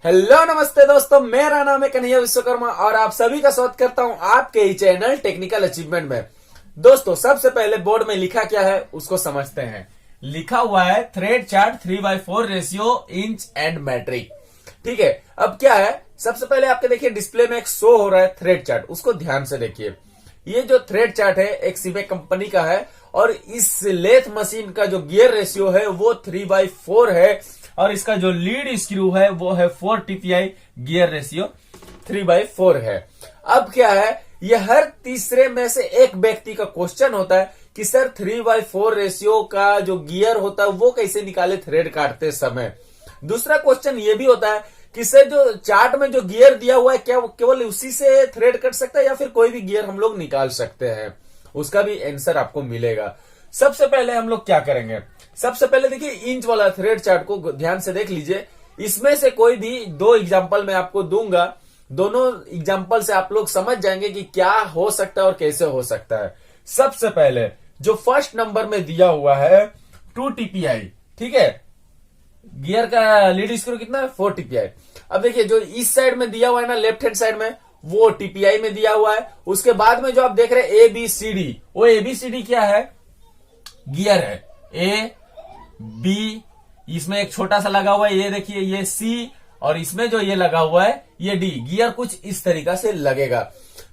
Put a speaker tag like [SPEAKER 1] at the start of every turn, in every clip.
[SPEAKER 1] Hello नमस्ते दोस्तों, मेरा नाम है कन्हैया विश्वकर्मा और आप सभी का स्वागत करता हूं आपके ही चैनल टेक्निकल अचीवमेंट में। दोस्तों, सबसे पहले बोर्ड में लिखा क्या है उसको समझते हैं। लिखा हुआ है thread chart 3/4 ratio inch and metric. ठीक है, अब क्या है, सबसे पहले आपके देखिए डिस्प्ले में एक शो हो रहा है थ्रेड चार्ट, उसको ध्यान से देखिए। ये जो थ्रेड चार्ट है एक सीबेक कंपनी का है और इस लेथ मशीन का जो गियर रेशियो है वो 3/4 है और इसका जो लीड स्क्रू है वो है 4 TPI, गियर रेशियो 3/4 है। अब क्या है, ये हर तीसरे में से एक व्यक्ति का क्वेश्चन होता है कि सर 3/4 रेशियो का जो गियर होता है वो कैसे निकाले थ्रेड काटते समय। दूसरा क्वेश्चन ये भी होता है कि सर जो चार्ट में जो गियर दिया हुआ है क्या केवल उसी से थ्रेड कट सकता है या फिर कोई भी गियर हम लोग निकाल सकते हैं, उसका भी आंसर आपको मिलेगा। सबसे पहले हम लोग क्या करेंगे, सबसे पहले देखिए इंच वाला थ्रेड चार्ट को ध्यान से देख लीजिए। इसमें से कोई भी दो एग्जांपल मैं आपको दूंगा, दोनों एग्जांपल से आप लोग समझ जाएंगे कि क्या हो सकता है और कैसे हो सकता है। सबसे पहले जो फर्स्ट नंबर में दिया हुआ है 2 TPI, ठीक है, गियर का लीड स्क्रू कितना है 4 TPI। अब देखिए जो इस साइड में दिया हुआ है ना, लेफ्ट हैंड साइड में, वो TPI में दिया हुआ है। उसके बाद में जो आप देख रहे हैं ABCD, वो ABCD क्या है, गियर है। A B, इसमें एक छोटा सा लगा हुआ है, ये देखिए ये C, और इसमें जो ये लगा हुआ है ये D। गियर कुछ इस तरीका से लगेगा।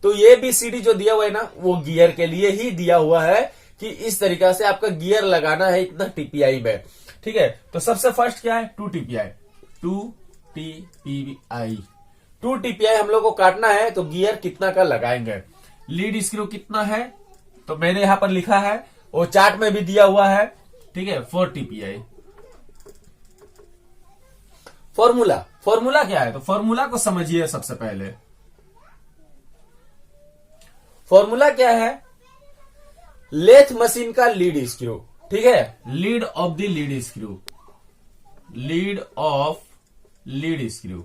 [SPEAKER 1] तो ये ABCD जो दिया हुआ है ना, वो गियर के लिए ही दिया हुआ है कि इस तरीका से आपका गियर लगाना है इतना TPI में। ठीक है, तो सबसे फर्स्ट क्या है 2 TPI। 2 TPI हम लोग को काटना है, तो गियर कितना का लगाएंगे। लीड स्क्रू कितना है, तो मैंने यहां पर लिखा है, वो चार्ट में भी दिया हुआ है, ठीक है, 4 TPI। फॉर्मूला क्या है, तो फॉर्मूला को समझिए। सबसे पहले फॉर्मूला क्या है, लेथ मशीन का लीड स्क्रू, ठीक है, lead of the lead screw, lead of lead screw,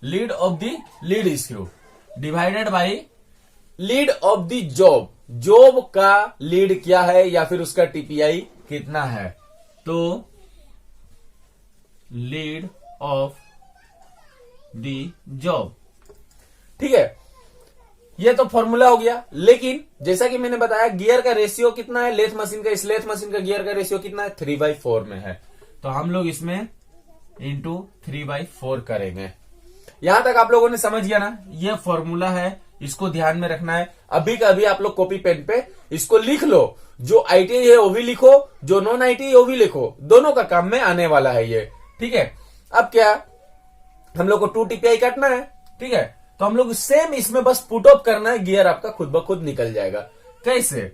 [SPEAKER 1] lead of the lead screw divided by lead of the job. Job का लीड क्या है या फिर उसका TPI कितना है, तो लीड ऑफ द जॉब। ठीक है, ये तो फॉर्मूला हो गया। लेकिन जैसा कि मैंने बताया गियर का रेशियो कितना है लेथ मशीन का, इस लेथ मशीन का गियर का रेशियो कितना है 3/4 में है, तो हम लोग इसमें इंटू 3/4 करेंगे। यहां तक आप लोगों ने समझ गया ना, ये फॉर्मूला है, इसको ध्यान में रखना है। अभी का अभी आप लोग कॉपी पेन पे इसको लिख लो, जो ITI है वो भी लिखो, जो नॉन ITI है वो भी लिखो, दोनों का काम में आने वाला है ये। ठीक है, अब क्या हम लोग को 2 TPI काटना है, ठीक है, तो हम लोग सेम इसमें बस पुट ऑफ करना है, गियर आपका खुद ब खुद निकल जाएगा। कैसे,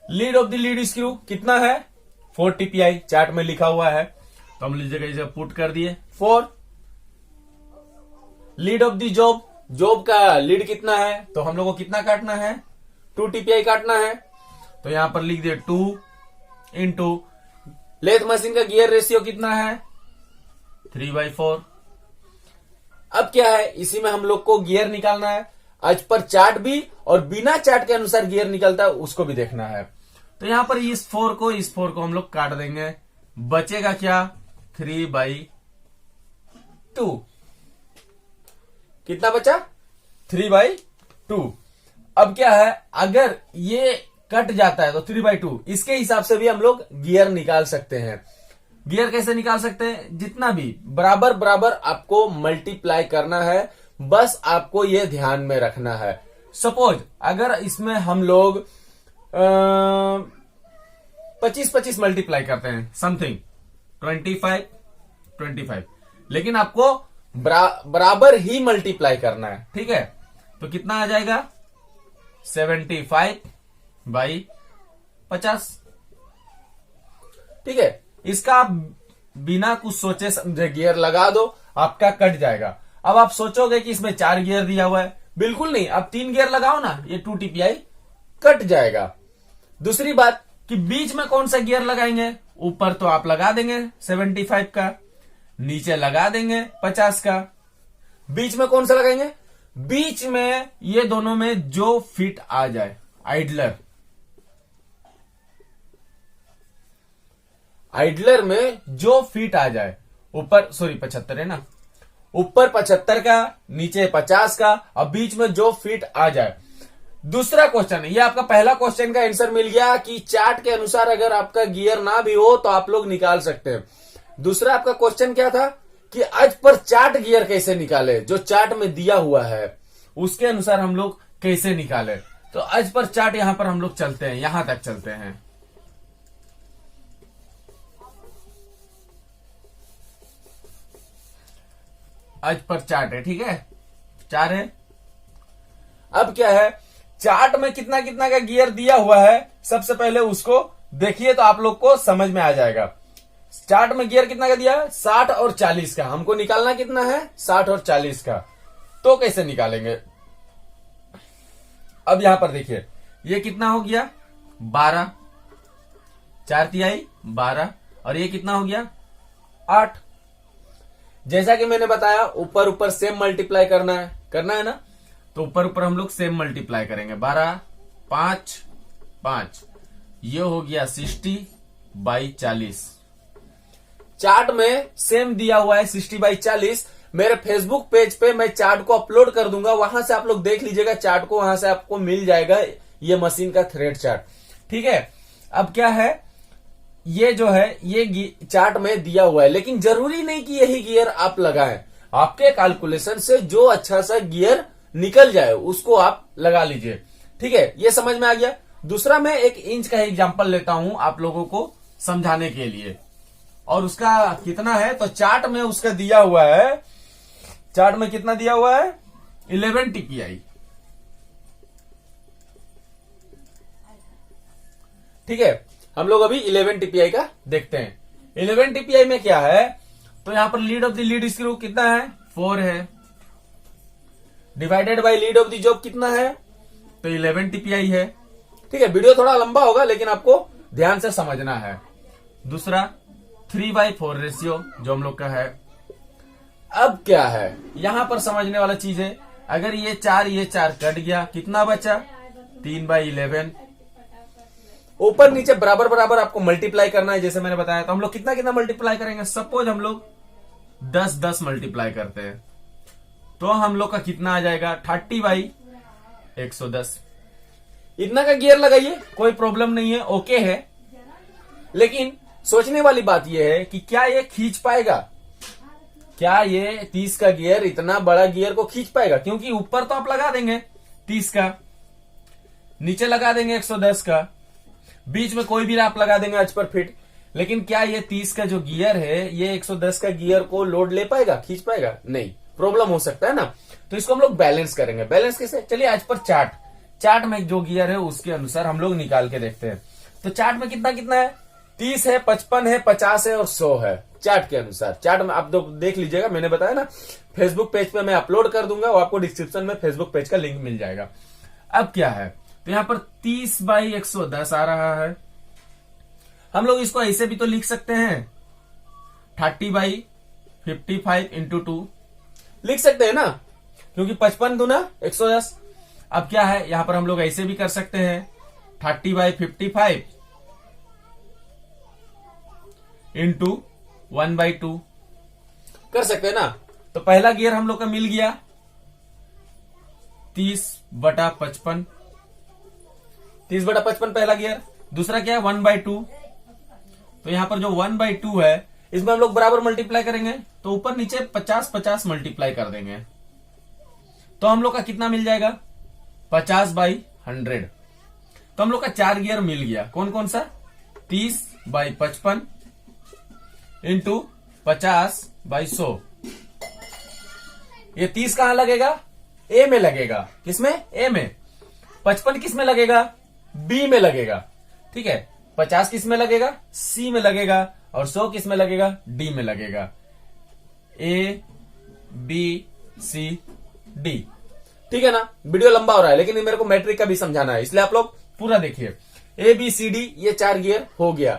[SPEAKER 1] lead of the lead screw कितना है 4 TPI, चार्ट में लिखा हुआ है, तो हम लीजिएगा इसे पुट कर दिए 4। Lead of the job, job का लीड कितना है, तो हम लोग को कितना काटना है 2 TPI काटना है, तो यहां पर लिख दिए 2 इंटू लेथ मशीन का गियर रेशियो कितना है 3/4। अब क्या है, इसी में हम लोग को गियर निकालना है। आज पर चार्ट भी और बिना चार्ट के अनुसार गियर निकलता है उसको भी देखना है। तो यहां पर इस 4 को हम लोग काट देंगे, बचेगा क्या 3/2। कितना बचा 3/2। अब क्या है, अगर ये कट जाता है तो 3/2, इसके हिसाब से भी हम लोग गियर निकाल सकते हैं। गियर कैसे निकाल सकते हैं, जितना भी बराबर बराबर आपको मल्टीप्लाई करना है, बस आपको ये ध्यान में रखना है। सपोज अगर इसमें हम लोग 25 मल्टीप्लाई करते हैं, समथिंग 25, लेकिन आपको बराबर ही मल्टीप्लाई करना है, ठीक है, तो कितना आ जाएगा 75/50। ठीक है, इसका आप बिना कुछ सोचे समझे गियर लगा दो, आपका कट जाएगा। अब आप सोचोगे कि इसमें 4 गियर दिया हुआ है, बिल्कुल नहीं, आप 3 गियर लगाओ ना, ये 2 TPI कट जाएगा। दूसरी बात कि बीच में कौन सा गियर लगाएंगे, ऊपर तो आप लगा देंगे 75 का, नीचे लगा देंगे 50 का, बीच में कौन सा लगाएंगे, बीच में ये दोनों में जो फिट आ जाए, आइडलर। आइडलर में जो फीट आ जाए, ऊपर 75 है ना, ऊपर 75 का, नीचे 50 का और बीच में जो फीट आ जाए। दूसरा क्वेश्चन, ये आपका पहला क्वेश्चन का आंसर मिल गया कि चार्ट के अनुसार अगर आपका गियर ना भी हो तो आप लोग निकाल सकते हैं। दूसरा आपका क्वेश्चन क्या था कि आज पर चार्ट गियर कैसे निकाले, जो चार्ट में दिया हुआ है उसके अनुसार हम लोग कैसे निकाले। तो आज पर चार्ट यहां पर हम लोग चलते हैं, यहां तक चलते हैं। आज पर चार्ट है, ठीक है, 4 है। अब क्या है, चार्ट में कितना कितना का गियर दिया हुआ है, सबसे पहले उसको देखिए तो आप लोग को समझ में आ जाएगा। चार्ट में गियर कितना का दिया है, 60 और 40 का। हमको निकालना कितना है, 60 और 40 का। तो कैसे निकालेंगे, अब यहां पर देखिए, ये कितना हो गया 12, 4/3 12, और ये कितना हो गया 8। जैसा कि मैंने बताया ऊपर ऊपर सेम मल्टीप्लाई करना है ना, तो ऊपर ऊपर हम लोग सेम मल्टीप्लाई करेंगे। 12 5 5, ये हो गया 60/40। चार्ट में सेम दिया हुआ है 60/40। मेरे फेसबुक पेज पे मैं चार्ट को अपलोड कर दूंगा, वहां से आप लोग देख लीजिएगा चार्ट को, वहां से आपको मिल जाएगा ये मशीन का थ्रेड चार्ट, ठीक है। अब क्या है, ये जो है ये चार्ट में दिया हुआ है, लेकिन जरूरी नहीं कि यही गियर आप लगाएं। आपके कैलकुलेशन से जो अच्छा सा गियर निकल जाए उसको आप लगा लीजिए, ठीक है। ये समझ में आ गया। दूसरा मैं 1 इंच का एग्जांपल लेता हूं आप लोगों को समझाने के लिए, और उसका कितना है, तो चार्ट में उसका दिया हुआ है, चार्ट में कितना दिया हुआ है 11 TPI, ठीक है। हम लोग अभी 11 TPI का देखते हैं। 11 TPI में क्या है, तो यहां पर lead of the lead screw कितना है 4 है, divided by lead of the job कितना है, तो 11 TPI है, ठीक है। वीडियो थोड़ा लंबा होगा लेकिन आपको ध्यान से समझना है। दूसरा 3/4 रेशियो जो हम लोग का है। अब क्या है, यहां पर समझने वाला चीज है, अगर ये 4 कट गया, कितना बचा 3/11। ऊपर नीचे बराबर बराबर आपको मल्टीप्लाई करना है, जैसे मैंने बताया। तो हम लोग कितना कितना मल्टीप्लाई करेंगे, सपोज हम लोग 10 मल्टीप्लाई करते हैं, तो हम लोग का कितना आ जाएगा 30/110। इतना का गियर लगाइए, कोई प्रॉब्लम नहीं है, ओके है। लेकिन सोचने वाली बात यह है कि क्या ये खींच पाएगा, क्या ये 30 का गियर इतना बड़ा गियर को खींच पाएगा, क्योंकि ऊपर तो आप लगा देंगे 30 का, नीचे लगा देंगे 110 का, बीच में कोई भी आप लगा देंगे 8 पर फिट। लेकिन क्या ये 30 का जो गियर है ये 110 का गियर को लोड ले पाएगा, खींच पाएगा, नहीं, प्रॉब्लम हो सकता है ना। तो इसको हम लोग बैलेंस करेंगे। बैलेंस कैसे, चलिए आज पर चार्ट में जो गियर है उसके अनुसार हम लोग निकाल के देखते हैं। तो चार्ट में कितना कितना है, 30 है, 55 है, 50 है और 100 है। चार्ट के अनुसार, चार्ट में आप देख लीजिएगा, मैंने बताया ना फेसबुक पेज पे मैं अपलोड कर दूंगा, वो आपको डिस्क्रिप्शन में फेसबुक पेज का लिंक मिल जाएगा। अब क्या है, तो यहां पर 30/110 आ रहा है। हम लोग इसको ऐसे भी तो लिख सकते हैं, 30/55 × 2 लिख सकते हैं ना, क्योंकि 55 दूना 110। अब क्या है, यहां पर हम लोग ऐसे भी कर सकते हैं, 30/55 × 1/2 कर सकते हैं ना। तो पहला गियर हम लोग का मिल गया 30/55, 30/55 पहला गियर। दूसरा क्या है 1/2, तो यहां पर जो 1/2 है इसमें हम लोग बराबर मल्टीप्लाई करेंगे, तो ऊपर नीचे 50-50 मल्टीप्लाई कर देंगे, तो हम लोग का कितना मिल जाएगा 50/100। तो हम लोग का 4 गियर मिल गया, कौन कौन सा, 30/55 × 50/100। ये 30 कहां लगेगा, ए में लगेगा, किसमें, ए में। 55 किस में लगेगा, बी में लगेगा, ठीक है। 50 किस में लगेगा, सी में लगेगा, और 100 किस में लगेगा, डी में लगेगा। ए बी सी डी, ठीक है ना। वीडियो लंबा हो रहा है लेकिन मेरे को मैट्रिक का भी समझाना है, इसलिए आप लोग पूरा देखिए। ए बी सी डी ये 4 गियर हो गया।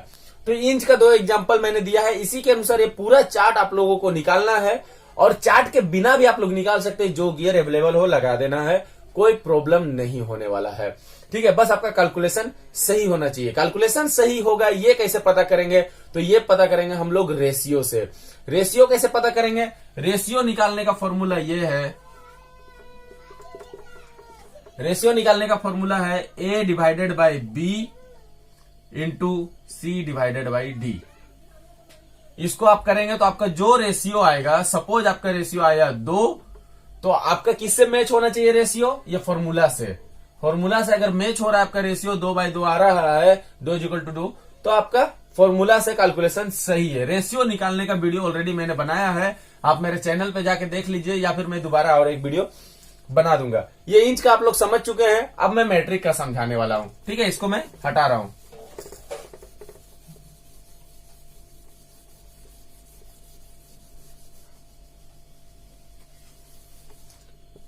[SPEAKER 1] तो इंच का 2 एग्जांपल मैंने दिया है, इसी के अनुसार ये पूरा चार्ट आप लोगों को निकालना है, और चार्ट के बिना भी आप लोग निकाल सकते हैं, जो गियर अवेलेबल हो लगा देना है, कोई प्रॉब्लम नहीं होने वाला है। ठीक है, बस आपका कैलकुलेशन सही होना चाहिए। कैलकुलेशन सही होगा, ये कैसे पता करेंगे? तो ये पता करेंगे हम लोग रेशियो से। रेशियो कैसे पता करेंगे? रेशियो निकालने का फॉर्मूला ये है, रेशियो निकालने का फॉर्मूला है A divided by B into C divided by D। इसको आप करेंगे तो आपका जो रेशियो आएगा, सपोज आपका रेशियो आया 2, तो आपका किससे मैच होना चाहिए रेशियो? ये फॉर्मूला से। फॉर्मूला से अगर मैच हो रहा है आपका रेशियो 2/2 आ रहा है, 2 तो आपका फॉर्मूला से कैलकुलेशन सही है। रेशियो निकालने का वीडियो ऑलरेडी मैंने बनाया है, आप मेरे चैनल पे जाके देख लीजिए, या फिर मैं दोबारा और एक वीडियो बना दूंगा। ये इंच का आप लोग समझ चुके हैं, अब मैं मैट्रिक का समझाने वाला हूं। ठीक है, इसको मैं हटा रहा हूं।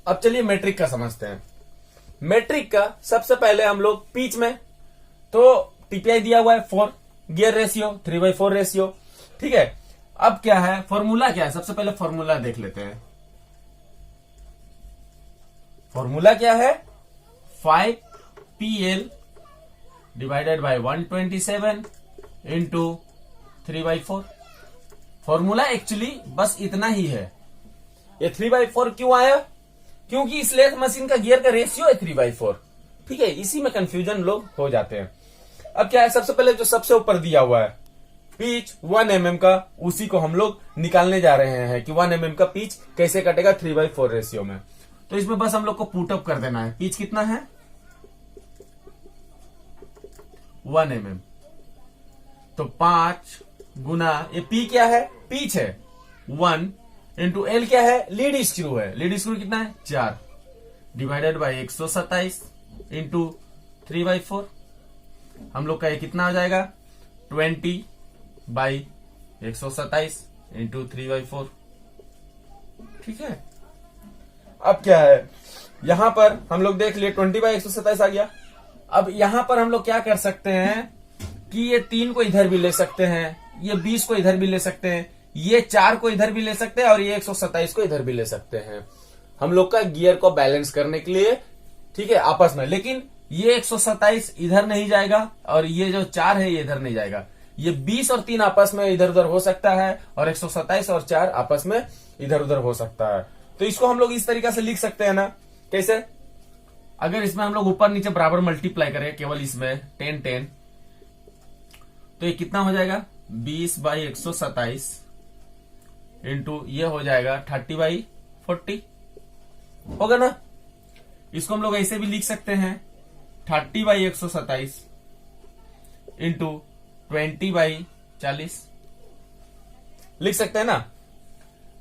[SPEAKER 1] अब चलिए मैट्रिक का समझते हैं। मैट्रिक का सबसे पहले हम लोग पिच में, तो टीपीआई दिया हुआ है 4, गियर रेशियो 3/4 रेशियो। ठीक है, अब क्या है फॉर्मूला? क्या है? सबसे पहले फॉर्मूला देख लेते हैं। फॉर्मूला क्या है? 5PL divided by 127 into 3/4। Formula actually बस इतना ही है। ये 3/4 क्यों आया? क्योंकि स्लेट मशीन का गियर का रेशियो है 3/4। ठीक है, इसी में कंफ्यूजन लोग हो जाते हैं। अब क्या है, सबसे पहले जो सबसे ऊपर दिया हुआ है पिच 1 mm का, उसी को हम लोग निकालने जा रहे हैं कि 1 mm का पिच कैसे कटेगा 3/4 रेशियो में। तो इसमें बस हम लोग को पुटअप कर देना है। पिच कितना है? 1 mm। तो 5 गुना, ये पी क्या है? पिच है 1 इंटू एल क्या है? लीड स्क्रू है। लीड स्क्रू कितना है? 4 डिवाइडेड बाई 127 इंटू 3/4। हम लोग का ये कितना आ जाएगा? 20/127 इंटू 3/4। ठीक है, अब क्या है, यहां पर हम लोग देख लिए 20/127 आ गया। अब यहां पर हम लोग क्या कर सकते हैं कि ये 3 को इधर भी ले सकते हैं, ये 20 को इधर भी ले सकते हैं, ये 4 को इधर भी ले सकते हैं, और ये 127 को इधर भी ले सकते हैं, हम लोग का गियर को बैलेंस करने के लिए। ठीक है, आपस में। लेकिन ये 127 इधर नहीं जाएगा, और ये जो 4 है ये इधर नहीं जाएगा। ये 20 और 3 आपस में इधर उधर हो सकता है, और 127 और 4 आपस में इधर उधर हो सकता है। तो इसको हम लोग इस तरीके से लिख सकते हैं ना, कैसे? अगर इसमें हम लोग ऊपर नीचे बराबर मल्टीप्लाई करें केवल इसमें 10 तो ये कितना हो जाएगा? 20/127 इंटू ये हो जाएगा 30/40 होगा ना। इसको हम लोग ऐसे भी लिख सकते हैं 30/127 इंटू 20/40 लिख सकते हैं ना।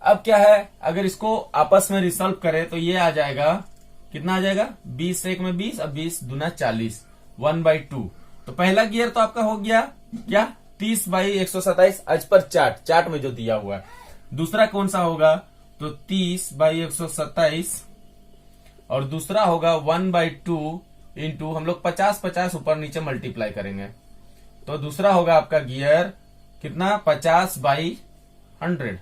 [SPEAKER 1] अब क्या है, अगर इसको आपस में रिसॉल्व करें तो ये आ जाएगा, कितना आ जाएगा? 20 से 1 में 20, अब 20 दूना 40, 1/2। तो पहला गियर तो आपका हो गया क्या? 30/127 आज पर चार्ट में जो दिया हुआ है। दूसरा कौन सा होगा? तो 30/127, और दूसरा होगा 1/2 इंटू, हम लोग 50-50 ऊपर नीचे मल्टीप्लाई करेंगे, तो दूसरा होगा आपका गियर कितना? 50/100।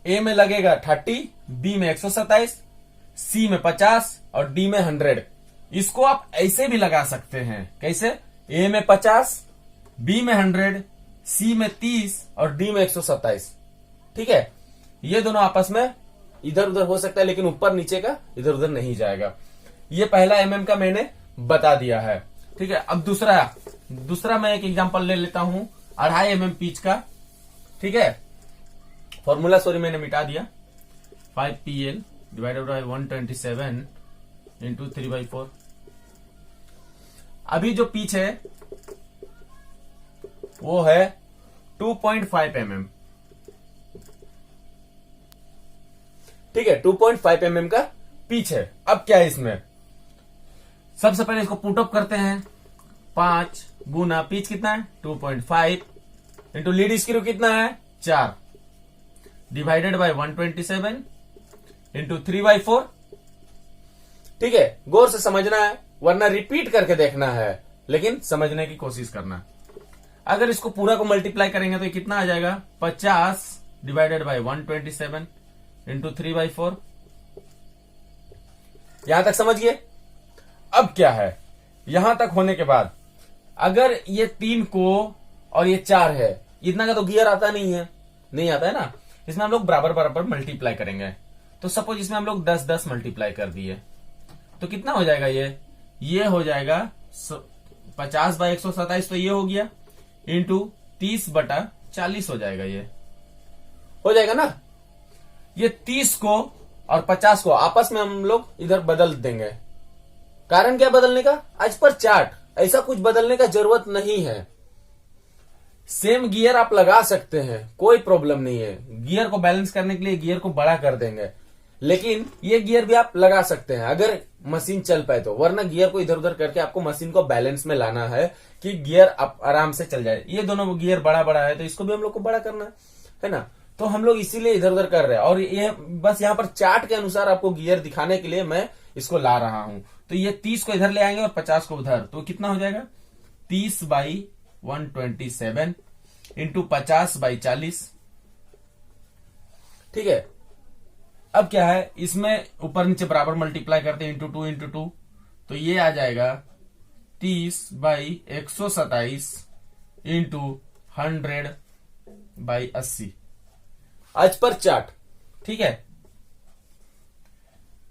[SPEAKER 1] ए में लगेगा 30, बी में 127, सी में 50 और डी में 100। इसको आप ऐसे भी लगा सकते हैं, कैसे? ए में 50, बी में 100, सी में 30 और डी में 127। ठीक है, ये दोनों आपस में इधर उधर हो सकता है, लेकिन ऊपर नीचे का इधर उधर नहीं जाएगा। ये पहला mm का मैंने बता दिया है। ठीक है, अब दूसरा मैं एक एग्जांपल ले लेता हूं 2.5 mm पिच का। ठीक है, फॉर्मूला सॉरी मैंने मिटा दिया, 5PL डिवाइडेड बाय 127 इंटू 3/4। अभी जो पिच है वो है 2.5 mm। ठीक है, 2.5 mm का पिच है। अब क्या है इसमें, सबसे पहले इसको पुटअप करते हैं। 5 गुना पिच कितना है? 2.5 इंटू लीड स्क्रू कितना है? 4 डिवाइडेड बाय 127 इंटू 3/4। ठीक है, गौर से समझना है, वरना रिपीट करके देखना है, लेकिन समझने की कोशिश करना। अगर इसको पूरा को मल्टीप्लाई करेंगे तो ये कितना आ जाएगा? 50 डिवाइडेड बाय 127 इंटू 3/4। यहां तक समझिए। अब क्या है, यहां तक होने के बाद अगर ये 3 को और ये 4 है, इतना का तो गियर आता नहीं आता है ना, इसमें हम लोग बराबर बराबर मल्टीप्लाई करेंगे। तो सपोज इसमें हम लोग 10 मल्टीप्लाई कर दिए तो कितना हो जाएगा, ये हो जाएगा 50/127, तो ये हो गया इंटू 30/40 हो जाएगा, ये हो जाएगा ना। ये 30 को और 50 को आपस में हम लोग इधर बदल देंगे। कारण क्या बदलने का, आज पर चार्ट, ऐसा कुछ बदलने का जरूरत नहीं है। सेम गियर आप लगा सकते हैं, कोई प्रॉब्लम नहीं है। गियर को बैलेंस करने के लिए गियर को बड़ा कर देंगे, लेकिन ये गियर भी आप लगा सकते हैं अगर मशीन चल पाए तो, वरना गियर को इधर उधर करके आपको मशीन को बैलेंस में लाना है कि गियर आराम से चल जाए। ये दोनों गियर बड़ा बड़ा है तो इसको भी हम लोग को बड़ा करना है ना, तो हम लोग इसीलिए इधर उधर कर रहे हैं। और ये बस यहाँ पर चार्ट के अनुसार आपको गियर दिखाने के लिए मैं इसको ला रहा हूं। तो ये 30 को इधर ले आएंगे और 50 को उधर, तो कितना हो जाएगा 30/127 इंटू 50/40। ठीक है, अब क्या है, इसमें ऊपर नीचे बराबर मल्टीप्लाई करते हैं, इंटू 2, तो ये आ जाएगा 30/127 इंटू 100/80 आज पर चार्ट। ठीक है,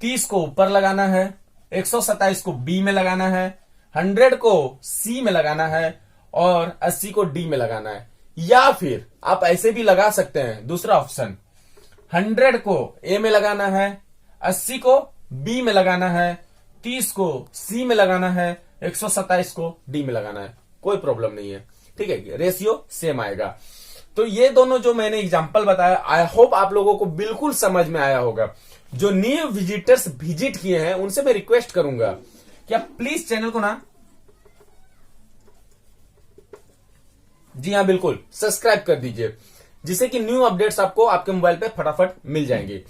[SPEAKER 1] 30 को ऊपर लगाना है, 127 को बी में लगाना है, 100 को सी में लगाना है और 80 को डी में लगाना है। या फिर आप ऐसे भी लगा सकते हैं, दूसरा ऑप्शन, 100 को ए में लगाना है, 80 को बी में लगाना है, 30 को सी में लगाना है, 127 को डी में लगाना है, कोई प्रॉब्लम नहीं है। ठीक है, रेशियो सेम आएगा। तो ये दोनों जो मैंने एग्जांपल बताया, आई होप आप लोगों को बिल्कुल समझ में आया होगा। जो न्यू विजिटर्स विजिट किए हैं उनसे मैं रिक्वेस्ट करूंगा कि आप प्लीज चैनल को ना, जी हाँ बिल्कुल, सब्सक्राइब कर दीजिए, जिससे कि न्यू अपडेट्स आपको आपके मोबाइल पे फटाफट मिल जाएंगे।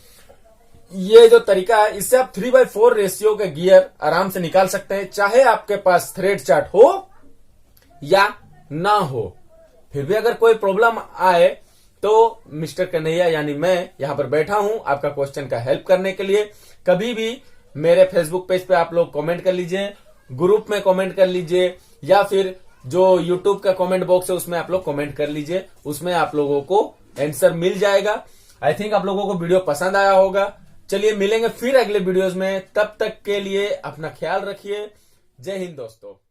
[SPEAKER 1] ये जो तरीका है, इससे आप 3/4 रेशियो के गियर आराम से निकाल सकते हैं, चाहे आपके पास थ्रेड चार्ट हो या ना हो। फिर भी अगर कोई प्रॉब्लम आए तो मिस्टर कन्हैया यानी मैं यहां पर बैठा हूं आपका क्वेश्चन का हेल्प करने के लिए। कभी भी मेरे फेसबुक पेज पे आप लोग कमेंट कर लीजिए, ग्रुप में कमेंट कर लीजिए, या फिर जो यूट्यूब का कमेंट बॉक्स है उसमें आप लोग कमेंट कर लीजिए, उसमें आप लोगों को आंसर मिल जाएगा। आई थिंक आप लोगों को वीडियो पसंद आया होगा। चलिए मिलेंगे फिर अगले वीडियोस में, तब तक के लिए अपना ख्याल रखिए। जय हिंद दोस्तों।